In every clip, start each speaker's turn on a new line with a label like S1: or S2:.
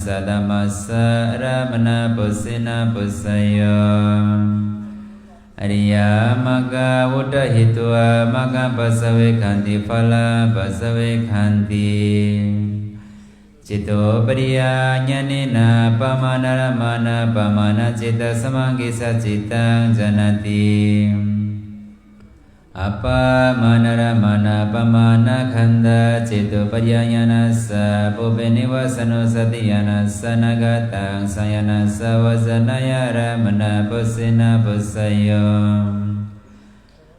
S1: Sadamasa Ramana Pusina Pusayo Ariya Maga Uda Hitua Maga Basave Kanti Phala Basave Kanti Cito Pariya Nyanina Pamana Ramana Pamana Cita Samangisa Citang Janati Apa manara mana pamana khanda cito paryayana sa pupeniwa sanu satiyana sanagatang sayana savazanaya ramana pusina pusayo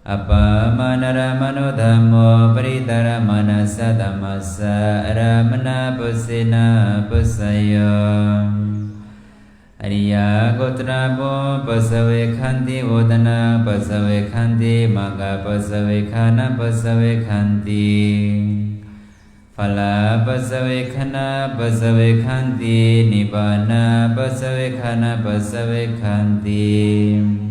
S1: Apa manara manodhammo paritara manasa dhammasa ramana pusina pusayo Ariya Gotrabo Pasave Khanti Vodana Pasave Khanti Maga Pasave Khana Pasave Khanti Phala Pasave Khana Pasave Khanti Nibbana Pasave Khana Pasave Khanti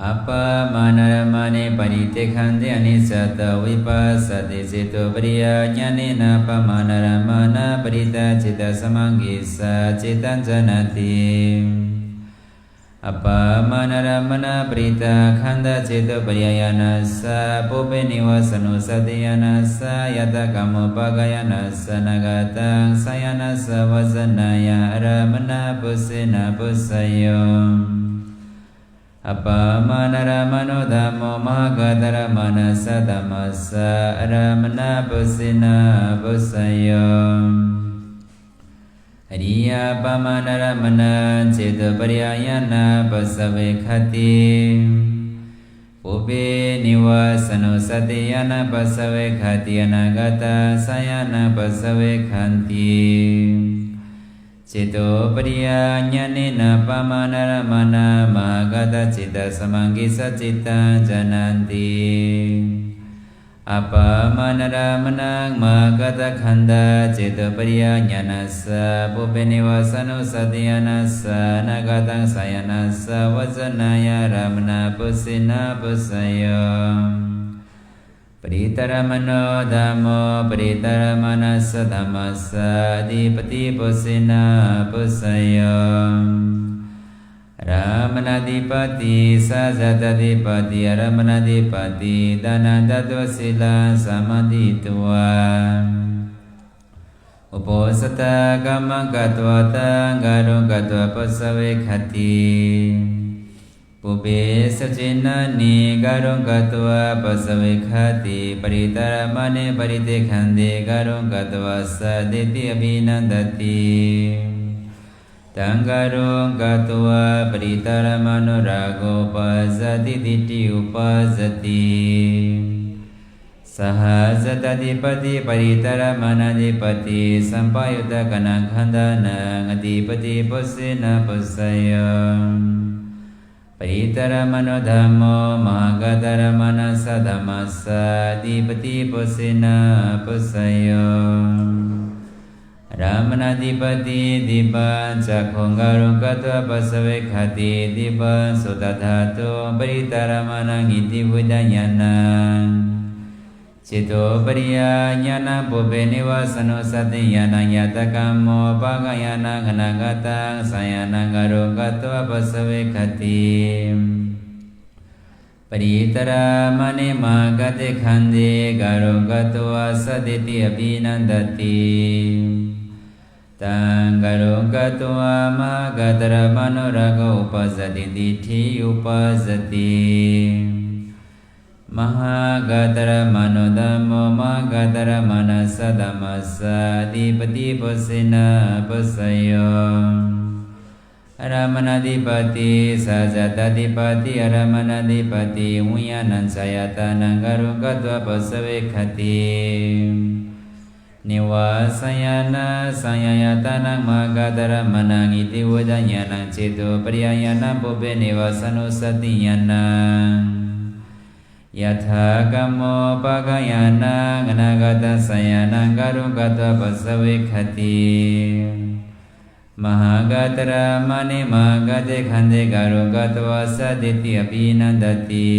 S1: Apa Manaramane Parite Khanti Anisata Vipasati Cito Priya Nyanina Pamanaramana Parita Cita Samangisa Citan Janati Apa Manaramana Parita Khanda Cito Priyayana Sa Pupeniwa Sanu Satiyana Sa Yata Kamo Pagayana Sa Nagatang Sayana Sa Vazanaya Ramana Pusina Pusayo Apa manara manodhammo mahagatara manasa dhammasa ramana pusina pusayo Ariya pamanara mana cita paryayana pasave khati Pupe niwasano satiyana pasave khati anagata sayana pasave khanti Cito Pariya Nyanina Pamanara Mana Mahagata Cita Samangisa Cita Jananti Apa Manara Manang Mahagata Khanda Cito Pariya Nyanasa Pupeniwasanu Satyanasa Nagatang Sayanasa Vazanaya Ramana Pusina Pusayo Paritaramano Dhammo Paritaramana Dhammasa Adipati Pusina Pusayo Ramanadipati Sazatadipati Aramanadipati Danandatu Sila Samadhitua Uposata Kamakatwata Garukatwa Pasave Khati Pupe Sajinani Garung Katwa Pasave Khati Paritaramane Parite Khande Garung Katwa Saditi Abhinandati Tangarung Katwa Paritaramano Rago Pasati Diti Upasati Sahazatadipati Paritaramana-dipati Sampayuta Kanakhandana Adipati Pusina Pusayo Paritaramano Dhammo Mahagataramana Sadhamasa Adipati Pusina Pusayo Ramanadipati Dipa Cakhongarung Katwa Pasave Khati Dipa Sudadhatu Paritaramana Ngiti Budayana Cito Pariya Nyana Pupe Niwasano Satiyana Yatakamo Pagayana Ganagatang Sayana Garung Katwa Pasave Khati Paritaramane Mahagate Khande Garung Katwa Saditi Abhinandati Tang Garung Katwa Mahagataramano Raga Upasati Dithi Upasati Mahagatara Manodhammo Mahagatara Manasa Dhammasa Adipati Pusina Pusayo Aramanadipati Sajatadipati Aramanadipati Uyanan Sayatana Garung Katwa Pasave Khati Niwasayana Sayayatana Mahagatara Manangiti Udayana Cito Priyayana Pupe Niwasanu Satiyana Yatha Kamo Pagayana Ganagata Sayana Garung Katwa Pasave Khati Mahagatara Mane Mahagate Khande Garung Katwa Saditi Abhinandati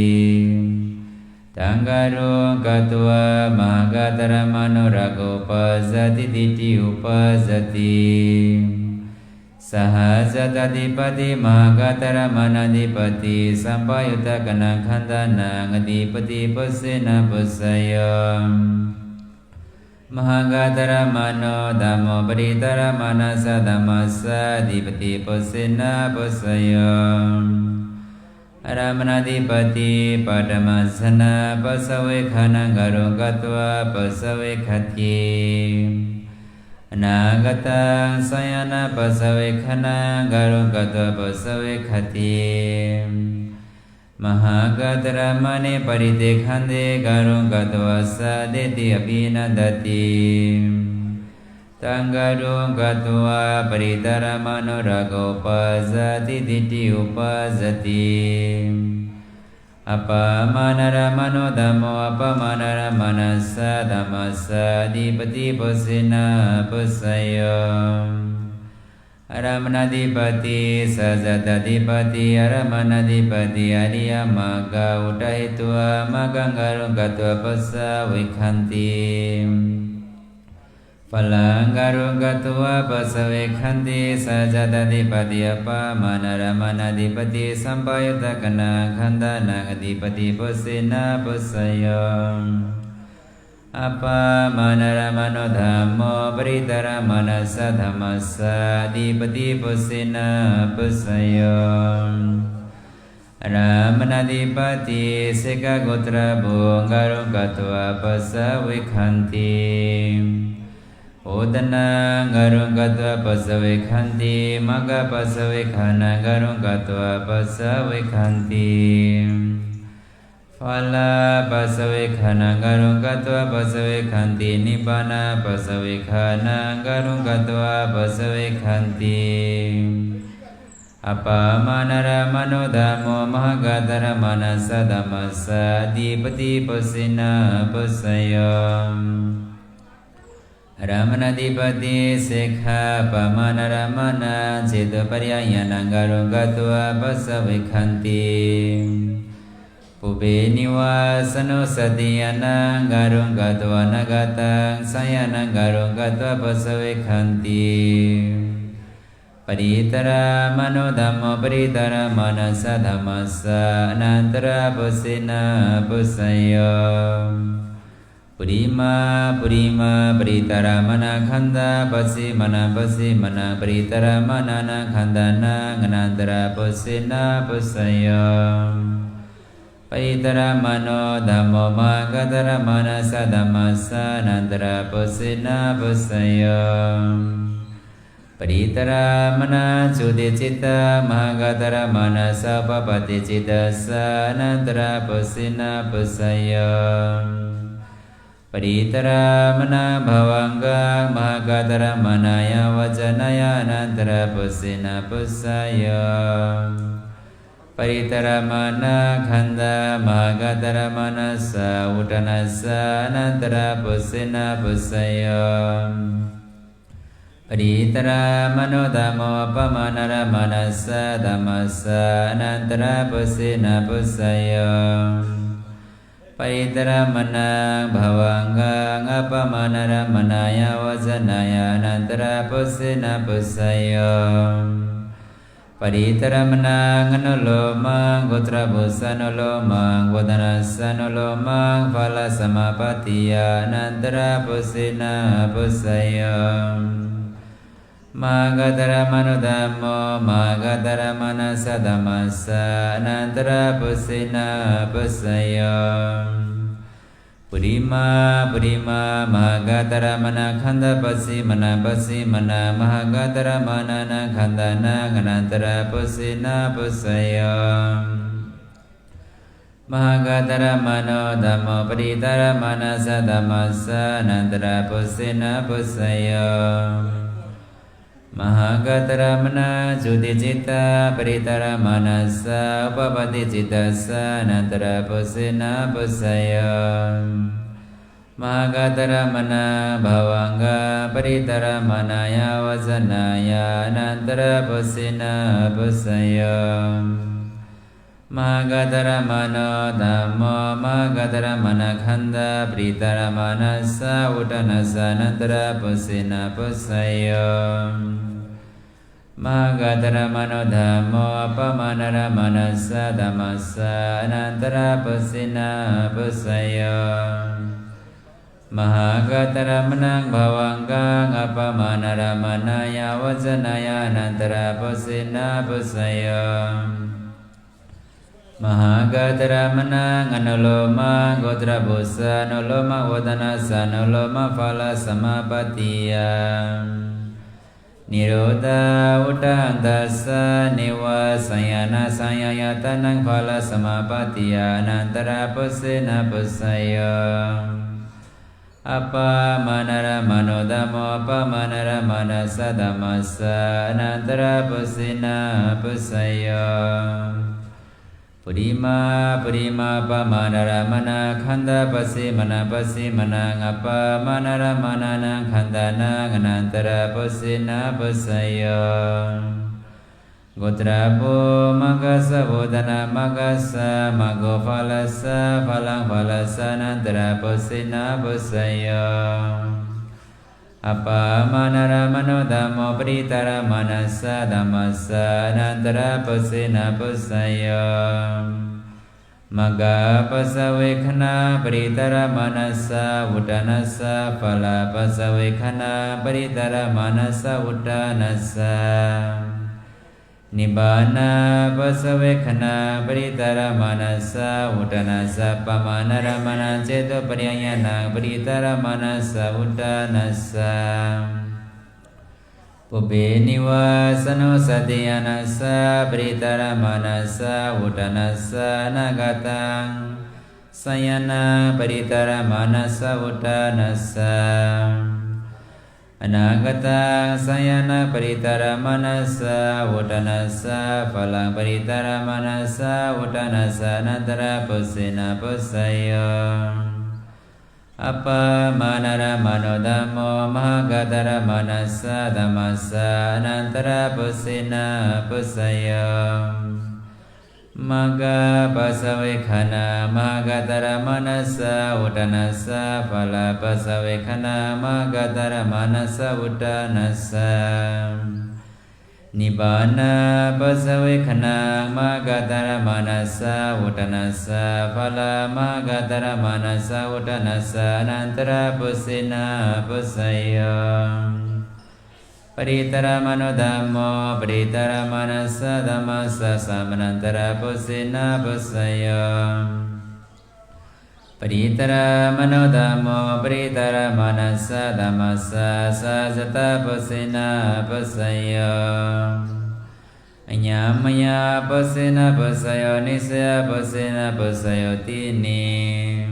S1: Tangaro Katwa Mahagatara Manorago Pazati Diti Upazati Sahasatadipati Mahagatara Manadipati Sampayuta Kanakhandana Ngadipati Pusena Pusayam Mahagatara Mano Dhammo Paritara Manasa Dhammasa Dipati Pusena Pusayam Aramanadipati Padamasana Pasavekana Garungatva Pasavekhati Anagata Sayana Pasavekhana Garungatva Pasavekhati Mahagatara Mane Paritekhande Garungatva Sadeti Abhinandati Tangarungatva Paritara Manorago Pazati Diti Upazati Apamanara Manodamo Apamanara Manasa Dhammasa Dipati Pusena Pusayam Aramanadipati Sazatadipati Aramanadipati Ariyamaga Udahitua Magangarungatva Pasavikhanti Palangarungatva Pasavikhanti Sajatadipati Apamanara Manadipati Sampayuta Kanakhandana Adipati Pusena Pusayam Apamanara Manodhammo Paritara Manasa Dhammasa Adipati Pusena Pusayam Aramanadipati Sekagotra Bungarungatva Pasavikhanti Udana Garungatva Pasavikhanti Maga Pasavikhana Garungatva Pasavikhanti Phala Pasavikhana Garungatva Pasavikhanti Nibbana Pasavikhana Garungatva Pasavikhanti Apamanara Manodhammo Mahagatara Manasa Dhammasa Dipati Pusena Pusayam Ramanadipati Sekha Pamanara Mana Cita Paryayana Garungatva Pasavikhanti Pube Nivasano Satiyana Garungatva Nagatang Sayana Garungatva Pasavikhanti Paritara Manodhammo Paritara Manasa Dhammasa Anantara Pusena Pusayam Purima Purima Paritara Manakhanda Pasimana Pasimana Paritara Manana Khandana Anantara Pusena Pusayam Paritara Mano Dhammo Mahagatara Manasa Dhammasa Anantara Pusena Pusayam Paritara Mana Judi Citta Mahagatara Manasa Papati Cittasa Anantara Pusena Pusayam Paritara Mana Bhavanga Mahagatara Manaya Vajanaya Anantara Pusena Pusayam Paritara Mana Khanda Mahagatara Manasa Udanasa Anantara Pusena Pusayam Paritara Manodhammo Apamanara Manasa Dhammasa Anantara Pusena Pusayam Paritara Mana Bhavanga Apamanara Manaya Vajanaya Anantara Pusena Pusayam Paritara Mana Nganoloma Gotra Busanoloma Vadanasanoloma Phala Samapatiya Anantara Pusena Pusayam Mahagatara Manodhammo Mahagatara Manasa Dhammasa Anantara Pusena Pusayam Purima Purima Mahagatara Manakhanda Pasimana Pasimana Mahagatara Manana Khandana Anantara Pusena Pusayam Mahagatara Manodhammo Paritara Manasa Dhammasa Anantara Pusena Pusayam Mahagatara Mana Judi Citta Paritara Manasa Upapati Cittasa Anantara Pusena Pusayam Mahagatara Mana Bhavanga Paritara Manaya Vajanaya Anantara Pusena Pusayam Mahagadaramano Dhammo Mahagadaramana Khanda Pritaramana Utanasa Nantara Pusina Pusayo Mahagadaramano Dhammo Pamanaramana Dhammasa Nantara Pusina Pusayo Mahagadaramana Bhavangang Apamanaramana Vajjanaya Nantara Pusina Pusayo Mahagadaramana Anoloma Gotra Busa Noloma Vadanasa Noloma Phala Samapatiya Nirodha Uttantasa Niva Sayana Sayayatanang Phala Samapatiya Nantara Pusena Pusaya Apa Manara Manodamo Apa Manara Manasa Dhammasa Nantara Pusena Pusaya Purima Purima Pamanara Mana Khanda Pasimana Pasimana Apa Manara Manana Khandana Anantara Pasina Pasaya Gotrapo Magasa Vodana Magasa Mago Phalasa Phalang Phalasa Nantara Pasina Pasaya Apa Manara Manodamo Pritara Manasa Dhammasa Nantara Pasina Pasaya Maga Pasavekana Pritara Manasa Uttanasa Phala Pasavekana Pritara Manasa Uttanasa Nibbana Pasavekana Pritara Manasa Uttanasa Pamanara Manaceto Pariyayana Pritara Manasa Uttanasa Pupe Nivasano Satyanasa Pritara Manasa Uttanasa Nagatang Sayana Pritara Manasa Uttanasa Anagata Sayana Paritara Manasa Uttanasa Phalang Paritara Manasa Uttanasa Nantara Pusena Pusaya Apa Manara Manodamo Mahagadara Manasa Dhammasa Nantara Pusena Pusaya Maga Pasavekana Magadara Manasa Uttanasa Phala Pasavekana Magadara Manasa Uttanasa Nibbana Pasavekana Magadara Manasa Uttanasa Phala Magadara Manasa Uttanasa Nantara Pusena Pusaya Paritara Manodamo Paritara Manasa Dhammasa Samanantara Pusena Pusaya Paritara Manodamo Paritara Manasa Dhammasa Sajata Pusena Pusaya Anyamaya Pusena Pusaya Nisaya Pusena Pusaya Tini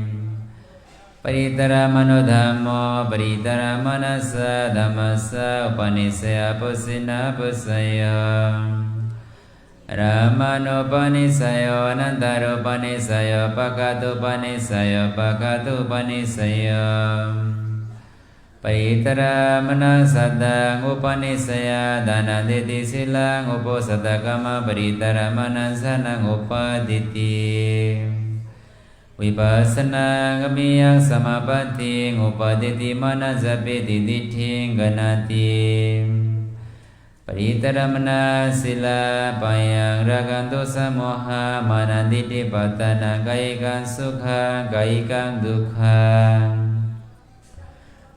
S1: Paritara Manodamo Paritara Manasa Dhammasa Upanisaya Pusena Pusaya Ramano Upanisaya Anantara Upanisaya Pakatu Upanisaya Pakatu Upanisaya Paritara Manasada Upanisaya Danaditi Silang Uposatakama Paritara Manasana Upaditi Vipassana Gamiyang Samapati Upaditi Manasapiti Ditthing Ganati Paritaramana Sila Payang Raganto Samoha Mananditi Patana Gaikan Sukha Gaikan Dukha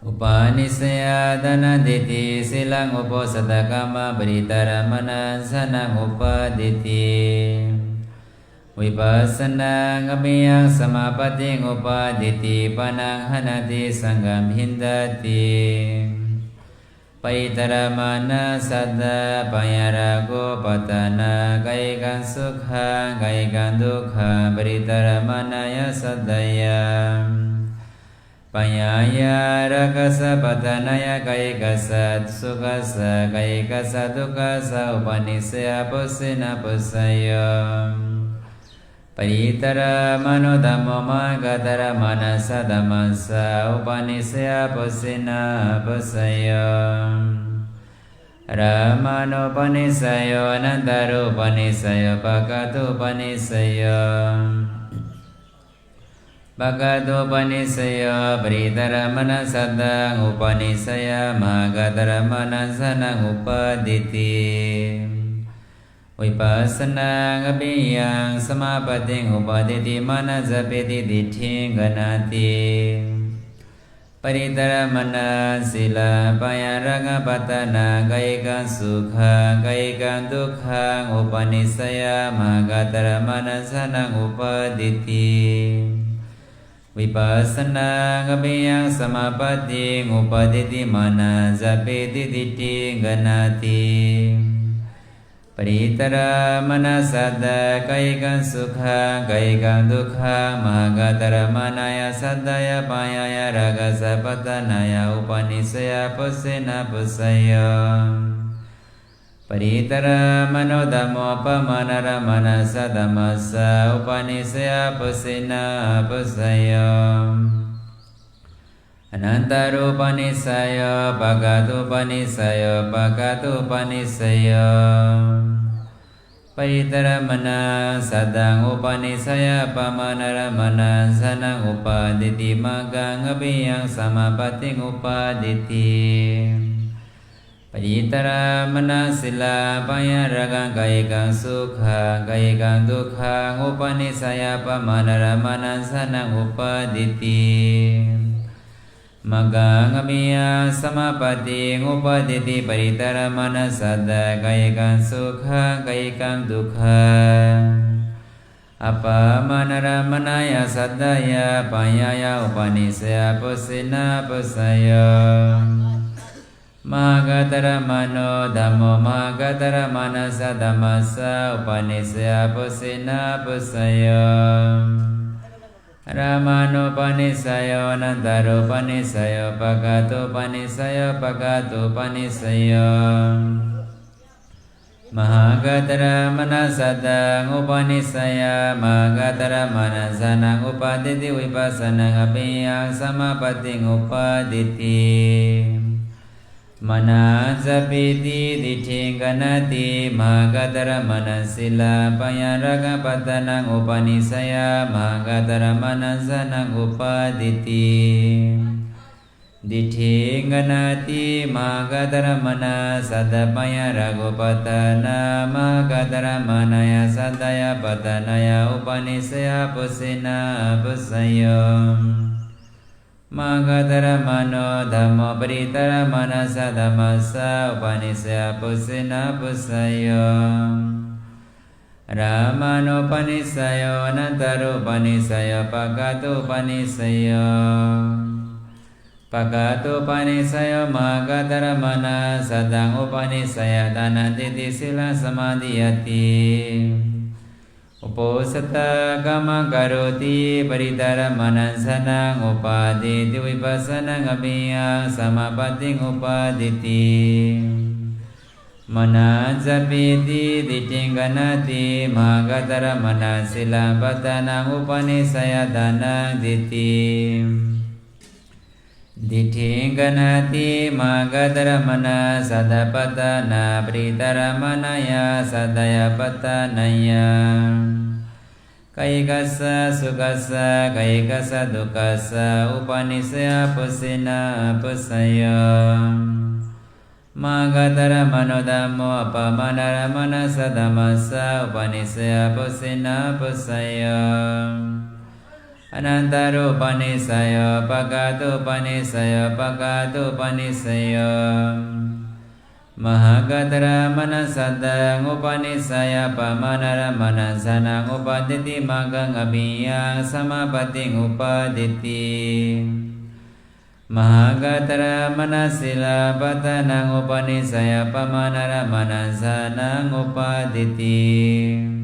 S1: Upanisaya Danaditi Silang Uposatakama Paritaramana Sanang Upaditi Vipassana Gamiyang Samapati Upaditi Panang Hanati Sanggam Hindati Paitaramana Saddha Payarago Patana Gaikan Sukha Gaikan Dukha Paritaramana Saddhaya Payaya Rakasa Patanaya Gaikasa Sukasa Gaikasa Dukasa Upanisaya Pusena Pusaya Paritara Manodamo Magadara Manasa Dhammasa Upanisaya Pusena Pusaya Ramano Panisayo Anantaro Panisayo Bhagavato Panisayo Bhagavato Panisayo Pritharamana Saddang Upanisaya Mahagataramana Sanang Upaditi Vipassana Abhiyang Samapating Upaditi Manasapiti Ditthing Ganati Paritaramana Sila Payaraga Patana Gayika Sukha Gayika Dukha Upanisaya Mahagataramana Sanang Upaditi Vipassana Abhiyang Samapati Upaditi Manasapiti Ditthing Ganati Paritaramana Saddha Gayika Sukha Gayika Dukha Mahagataramana Saddhaya Payaya Ragasa Patanaya Upanisaya Pusena Pusaya Paritaramano Dhammo Pamanaramana Sadhamasa Upanisaya Pusena Pusaya Anantaro Panisaya Bhagavato Panisaya Bhagavato Panisaya Paritaramana Saddang Upanisaya Pamanaramana Sanang Upaditi Magang Abhiyang Samapating Upaditi Paritaramana Sila Payaragang Gayikang Sukha Gayikang Dukha Upanisaya Pamanaramana Sanang Upaditi Magang Abhiyang Samapating Upaditi Paritaramana Saddha Gayikang Sukha Gayikang Dukha Apamanaramana Saddhaya Payaya Upanisaya Pusena Pusaya Mahagataramano Dhammo Mahagataramana Saddhamasa Upanisaya Pusena Pusaya Ramano Panisayo Anantaro Panisayo Bhagavato Panisayo Bhagavato Panisayo Mahagataramana Saddang Upanisaya Mahagataramana Sanang Upaditi Vipassana Abhiyang Samapating Upaditi Manasapiti Ditthing Ganati Mahagataramana Sila Payaraga Patanang Upanisaya Mahagataramana Sanang Upaditi Ditthing Ganati Mahagataramana Saddha Payaraga Patana Mahagataramana Saddhaya Patanaya Upanisaya Pusena Pusaya Mahagataramano Dhammo Paritaramana Saddhamasa Upanisaya Pusena Pusaya Ramano Panisayo Anantaro Panisayo Bhagavato Panisayo Bhagavato Panisayo Mahagataramana Saddang Upanisaya Danatiti Sila Samadhiyati Uposata Kama Karoti Paritaramana Sanang Upaditi Vipassana Abhiyang Samapating Upaditi Manasapiti Ditthing Ganati Mahagataramana Sila Patanang Upanisaya Danang Ditthi Ditthing Ganati Mahagataramana Saddha Patana Paritaramana Saddhaya Patanaya Kayikasa Sukasa Kayikasa Dukasa Upanisaya Pusena Pusaya Mahagataramano Dhammo Apamanaramana Saddhamasa Upanisaya Pusena Pusaya Anantaro Panisayo Bhagavato Panisayo Bhagavato Panisayo Mahagataramana Saddang Upanisaya Pamanaramana Sanang Upaditi Magang Abhiyang Samapating Upaditi Mahagataramana Sila Patanang Upanisaya Pamanaramana Sanang Upaditi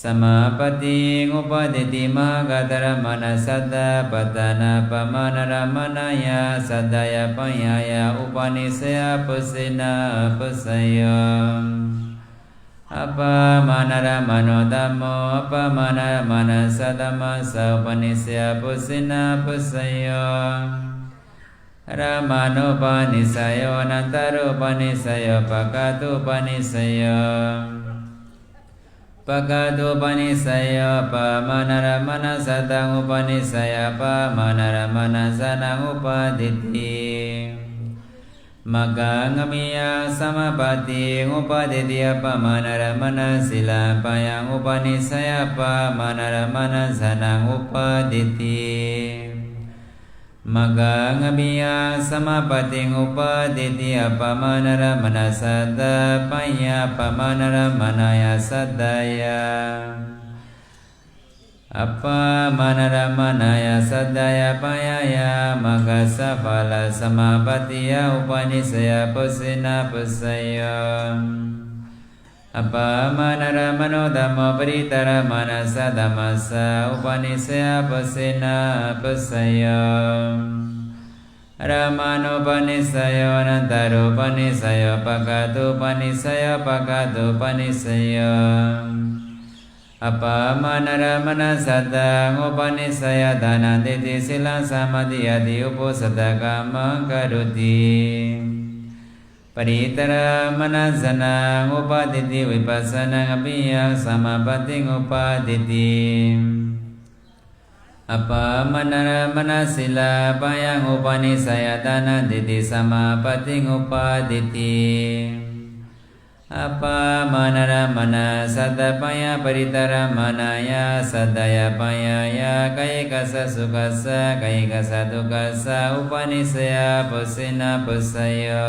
S1: Samapati Upaditi Mahagataramana Saddha Patana Pamanaramana Saddhaya Payaya Upanisaya Pusena Pusaya Apamanaramano Dhammo Apamanaramana Saddhamasa Upanisaya Pusena Pusaya รามานุปนิสยโยนันตารุปนิสยโยปะกาตุปนิสยโยปะกาตุปนิสยโยปะมานารมณสัตตังอุปนิสยปะมานารมณสนังอุปดิติมะกังมิยังสมปติอุปดิติปะมานารมณสิลาปะยังอุปนิสยปะมานารมณสนังอุปดิติมะกังมิยังสมปติอุปดิติปะมานารมณสัตตะปะยะปะมานารมณยสัตตยะอัปปะมานารมณยสัตตยะปะยะยะมะกัสสะภาลสมาปติยะอุปนิสยปุสินะปุสยะอัปปะมานารมโนธัมโมปริตรมนัสสะธัมมัสสะอุปนิสยปุสินะปุสยะรามานุปนิสยโยนันตารุปนิสยโยปะกาตุปนิสยโยปะกาตุปนิสยโยอัปปะมานารมณสัตตังอุปนิสยทานันติติสิลังสมาธิยติอุปสัตตกามังกรุติปริตรมนัสสนังอุปดิติวิปัสสนังอภิยังสมาปฏิอุปดิติอัปปะมานารมณสิลาปะยังอุปนิสยทานันติติสมาปฏิอุปดิติอัปปะมานารมณสัตตปะยะปริตรมณายะสัตตยปะยะยะกายกัสสะสุขัสสะกายกัสสะทุกขัสสะอุปนิสยปุสินะปุสยะ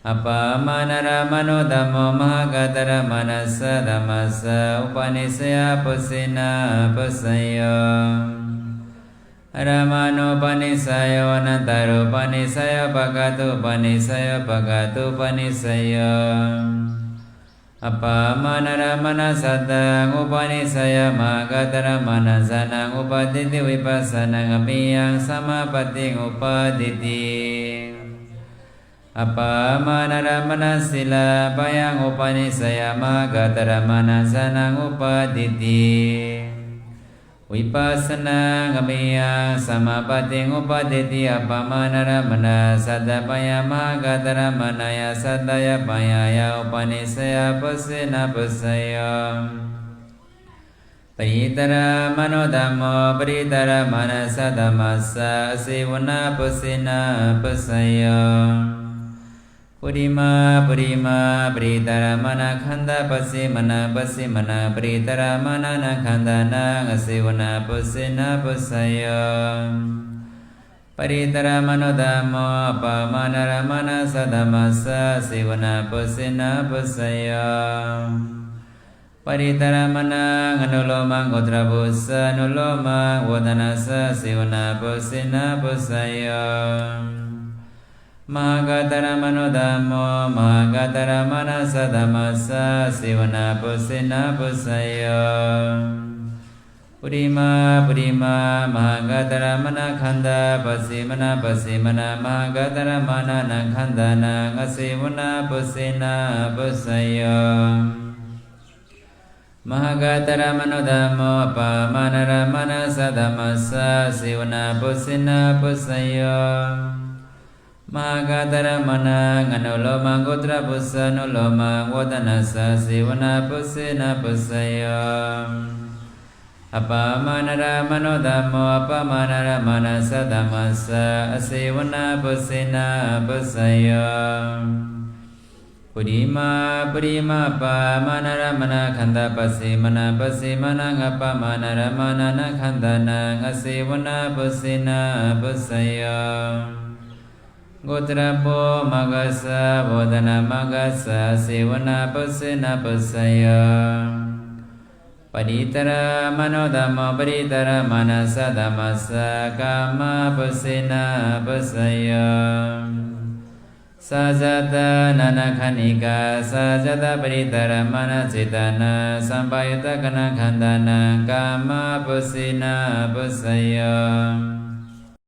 S1: อัปปะมานารมโนธัมโมมหกัตรมนัสสะธัมมัสสะอุปนิสยปุสินะปุสยะรามานุปนิสยโยนันตารุปนิสยโยปะกาตุปนิสยโยปะกาตุปนิสยโยอัปปะมานารมณสัตตังอุปนิสยมหกัตรมนัสสนังอุปดิติวิปัสสนังอภิยังสมาปฏิอุปดิติอัปปะมานารมณสิลาปะยังอุปนิสยมหกัตรมนัสสนังอุปดิติวิปัสสนังอภิยังสมาปฏิอุปดิติอัปปะมานารมณสัตตปะยะมหกัตรมณยสัตตยปะยะยะอุปนิสยปุสินะปุสยะปริตรมโนธัมโมปริตรมนัสสะธัมมัสสะสิวนะปุสินะปุสยะปุริมาปุริมาปริตรมณขันธปัสสิมณปัสสิมณปริตรมณนะขันธนังสิวนะปุสินะปุสยะปริตรมโนธัมโมปะมานารมณสัตธัมมัสสะสิวนะปุสินะปุสยะปริตรมณังอนุโลมังโกตรบุสสะอนุโลมังวดนัสสะสิวนะปุสินะปุสยะมหกัตรมโนธัมโมมหกัตรมนัสสะธัมมัสสะสิวนะปุสินะปุสยะปุริมาปุริมามหกัตรมณขันธปัสสิมณปัสสิมณมหกัตรมณนะขันธนังสิวนะปุสินะปุสยะมหกัตรมโนธัมโมปะมานารมณสัตธัมมัสสะสิวนะปุสินะปุสยะมหกัตรมณังอนุโลมังโกตรบุสสะอนุโลมังวดนัสสะสิวนะปุสินะปุสยะอัปปะมานารมโนธัมโมอัปปะมานารมณสัตธัมมัสสะสิวนะปุสินะปุสยะปุริมาปุริมาปะมานารมณขันธปัสสิมณปัสสิมณังอัปปะมานารมณนะขันธนังสิวนะปุสินะปุสยะโกตรโพมกัสสะโวดนะมกัสสะสิวนะปุสินะปุสยะปริตรมโนธัมโมปริตรมนัสสะธัมมัสสะกามปุสินะปุสยะสัจจตนานาคณิกาสัจจตปริตรมนัสจิตนาสัมปยุตตะกนะขันธนังกามปุสินะปุสยะ